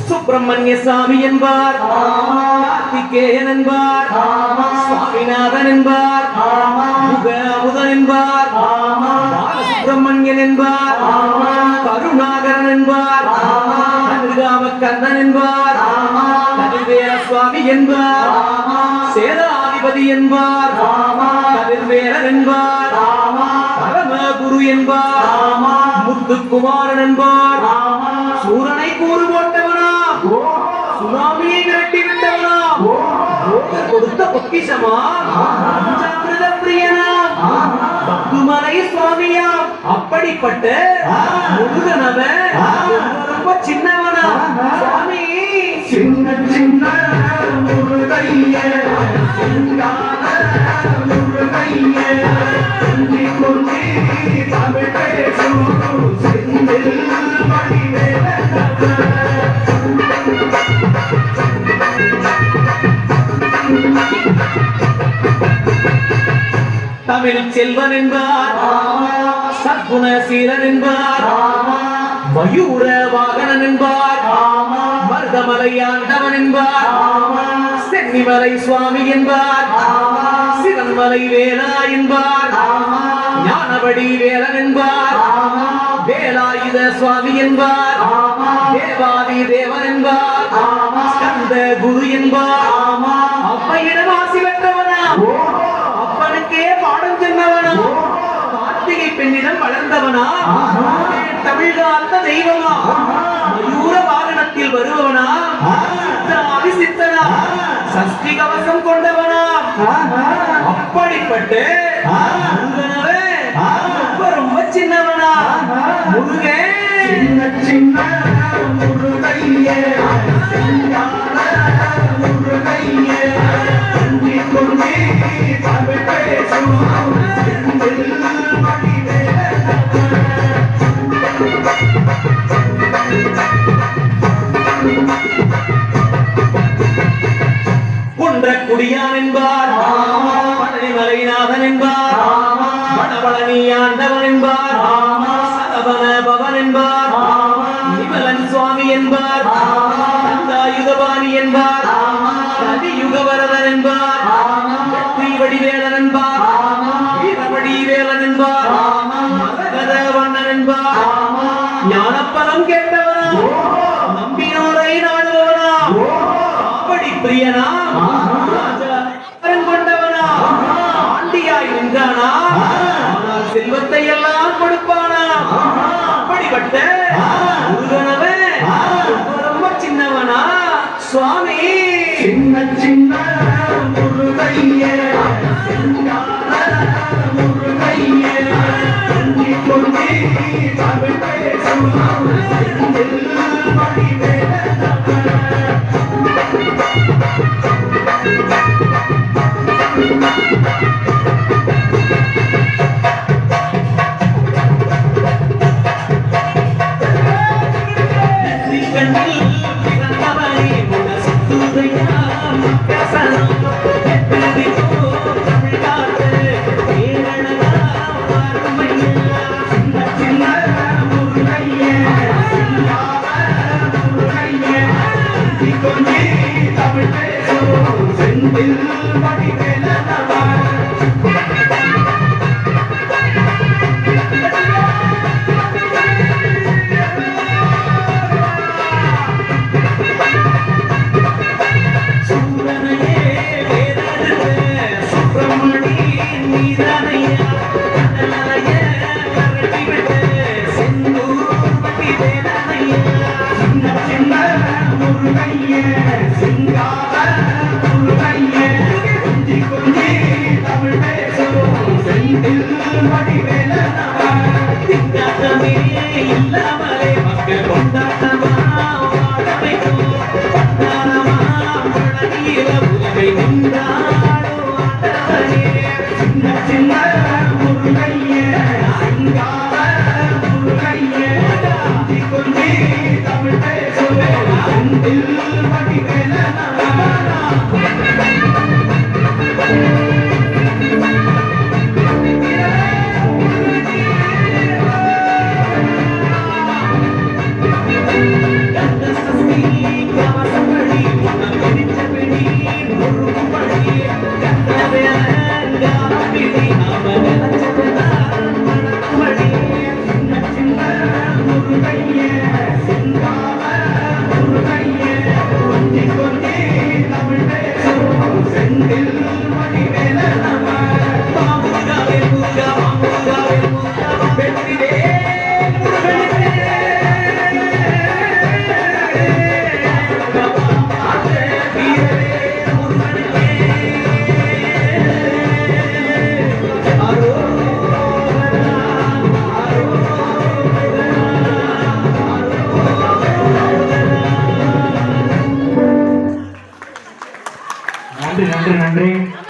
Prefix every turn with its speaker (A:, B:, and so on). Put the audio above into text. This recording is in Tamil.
A: சுப்பிரமணிய சாமி என்பார், கார்த்திகேயன் என்பார், சுவாமிநாதன் என்பார், முக அமுதன் என்பார், சுப்பிரமணியன் என்பார், கருணாகரன் என்பார், கண்ணன் என்பார், கதிர்வேல சுவாமி என்பார், சேதாதிபதி என்பார், கதிர்வேலன் என்பார், பரமகுரு என்பார், முத்துக்குமாரன் என்பார், சூரனை கூறு போட்டவனா, சுனாமியை விரட்டி விட்டவனா, கொடுத்த பொக்கிஷமா, பஞ்சாமிர்த பிரியனா, பத்துமலை சுவாமியா, அப்படிப்பட்ட முருகனவன் ரொம்ப சின்னவனா சுவாமி,
B: சின்ன சின்ன முருகைய சிங்கார முருகைய கொஞ்சி கொஞ்சி தமிழ் பேசும் செந்தில் வடிவேல
A: தமிழ் செல்வன் என்பார், சத்குண சீலன் என்பார், மயூர வாகனன் என்பார், மருதமலை ஆண்டவன் என்பார், சென்னிமலை சுவாமி என்பார், சிவன்மலை வேலா என்பார், ஞானவடி வேலன் என்பார், வேலாயுத சுவாமி என்பார், தேவாதி தேவன் என்பார், ஸ்கந்த குரு என்பார், அப்பையிடம் ஆசி பெற்றவனா, அப்பனுக்கே பாடம் சொன்னவனா, கார்த்திகை பெண்ணிடம் வளர்ந்தவனா, தமிழ்காத்த தெய்வமா, மயூர வாகனத்தில் வருபவனா, சித்தனா, சஷ்டி கவசம் கொண்டவனா, அப்படிப்பட்ட ரொம்ப சின்னவனா முருகன்,
B: சின்ன சின்ன முருகைய முருகைய கொஞ்சி கொஞ்சி தமிழ் பேசும் செந்தில் வடிவேல
A: குடியான் என்பார், பழனிமலைநாதன் என்பார், வடபழனி ஆண்டவன் என்பார், சரவண பவன் என்பார், நிமலன் சுவாமி என்பார், தந்தாயுதபாணி என்பார், கலியுகவரதன் என்பார், வெற்றி வடிவேலன் என்பார், வீரவடிவேலன் என்பார், மரகத வண்ணன் என்பார், ஞானப்பலம் கேட்டவனா, நம்பினோரை நாடுபவனா, காவடி பிரியனா, கொண்டவனா, ஆண்டியாய் நின்றானா, ஆனால் செல்வத்தை எல்லாம் கொடுப்பானா, அப்படிப்பட்ட முருகனவன் ரொம்ப சின்னவனா சுவாமி,
B: சின்ன சின்ன முருகைய முருகைய கொஞ்சி கொஞ்சி தமிழ் பேசும் செந்தில் வடிவேல
A: வடிவேல திண்டாட்டமே இல்லாம